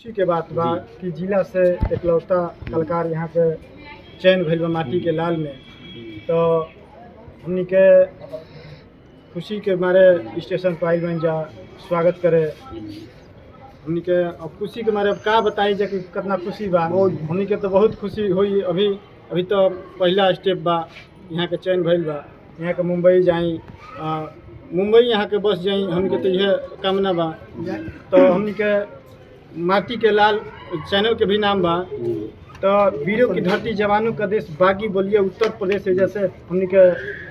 खुशी के बात बा कि जिला से इकलौता कलाकार यहाँ के चयन भइल बा माटी के लाल में। तो हमनी के खुशी के मारे स्टेशन पर आइल बन जा स्वागत करे हमनी के। अब खुशी के मारे अब का बताई जा कि कितना खुशी बा। हमनी के तो बहुत खुशी हुई। अभी तो पहला स्टेप बा, यहाँ के चयन भइल बा। यहाँ के मुंबई जाई, मुंबई यहाँ के बस जाई, हमनी के तो यह कामना बा। तो हमनी के माटी के लाल चैनल के भी नाम बा। तो वीरों की धरती जवानों का देश बागी बोलिए उत्तर प्रदेश है। जैसे हमनी के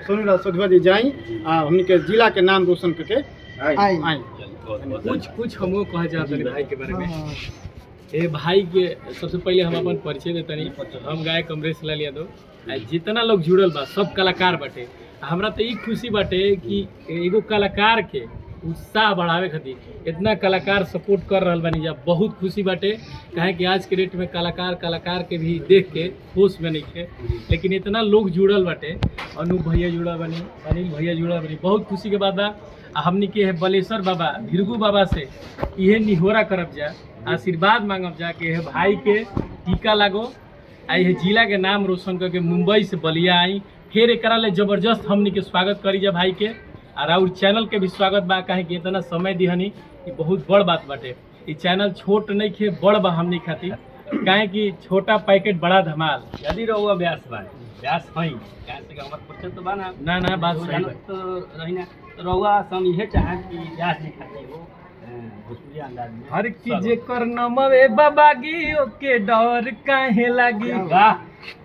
सोनूलाल सधुआ जी जाई, हमनी के जिला के नाम रोशन करके आई। कुछ हमको कहे चाहते भाई के बारे में। ये भाई के सबसे पहले हम अपन परिचय देतनी। हम गायक अमरेश लाल यादव। जितना लोग जुड़ल बा सब कलाकार बाटे। हमरा तो ई खुशी बाटे कि एगो कलाकार के उत्साह बढ़ावे खातिर इतना कलाकार सपोर्ट कर रहल बानी जा। बहुत खुशी बाटे, काहे कि आज के डेट में कलाकार के भी देख के होश में नहीं थे, लेकिन इतना लोग जुड़ल बाटे। अनूप भैया जुड़ा बनी, अनिल भैया जुड़ा बनी, बहुत खुशी के बात बा। हमनी के बलेश्वर बाबा भिरगू बाबा से इहे निहोरा करब जा, आशीर्वाद मांगब जा कि भाई के टीका लागो, यह जिला के नाम रोशन करके मुंबई से बलिया आई। फिर एकरा ले जबरदस्त हमनी के स्वागत करी जा भाई के। और चैनल के भी स्वागत बा, काहे कि इतना समय दिहनी ये बहुत बड़ बात बाटे। ये चैनल छोट नहीं खे, बड़ बा हमनी खातिर, काहे कि छोटा पैकेट बड़ा धमाल। यदि रहुआ व्यास बा व्यास हई व्यास के हमर परिचय तो बा ना बात सही बा। तो रही ना तो रहुआ हम इहे चाहत कि व्यास जी खातिर हो भोजपुरी अंदाज में हर की जेकर नमवे बाबागी ओके डर काहे लागी। वाह,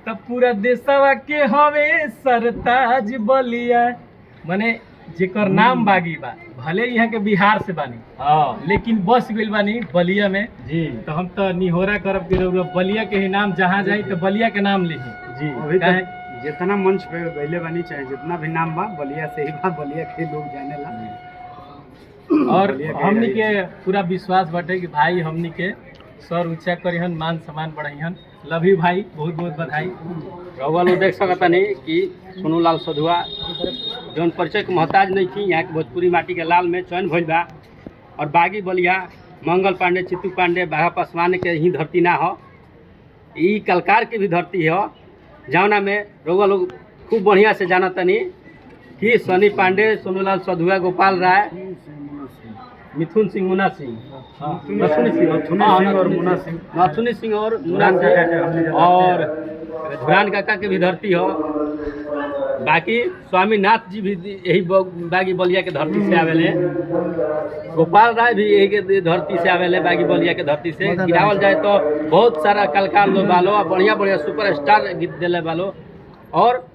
तब पूरा देशवा के हवे सरताज बलिया। माने जेकर नाम बागी बा, भले यहाँ के बिहार से बानी, हां लेकिन बस गइल बानी बलिया में जी। तो हम तो निहोरा करब के बलिया के ही नाम जहाँ जाई तो बलिया के नाम लिही जी। अभी तक जितना मंच पे गइले बानी, चाहे जितना भी नाम बा, बलिया से ही बा, बलिया के लोग जाने ला। और हमनी के पूरा विश्वास बाटे कि भाई हमनी के सर ऊंचा करिहन, मान सम्मान बढ़ाइहन। लव यू भाई, बहुत बहुत बधाई। रहुआ लोग देख सकता नहीं कि सोनूलाल सधुआ जौन परिचय के मोहताज नहीं थी, यहाँ के भोजपुरी माटी के लाल में चयन भइल बा। और बागी बलिया मंगल पांडे, चित्तू पांडे, बाघा पासवान के ही धरती ना हो, ई कलकार के भी धरती हो, जौना में रहुआ लोग खूब बढ़िया से जाना तनी कि सनी पांडे, सोनूलाल सधुआ, गोपाल राय, मिथुन सिंह, मुन्ना सिंह, नथुनी सिंह और मुन्ना सिंह और धुरान काका के भी धरती हो। बाकी स्वामीनाथ जी भी यही बागी बलिया के धरती से आवेले। गोपाल राय भी यही के धरती से आवेले, बागी बलिया के धरती से। गिरावल जाए तो बहुत सारा कलाकार लोग बालो, बढ़िया बढ़िया सुपरस्टार गीत दिले बालो। और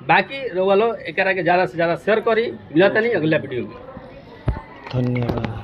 बाकी रउआ लोग एकरा के ज़्यादा से ज़्यादा शेयर करी। मिलता नहीं अगला वीडियो में। धन्यवाद।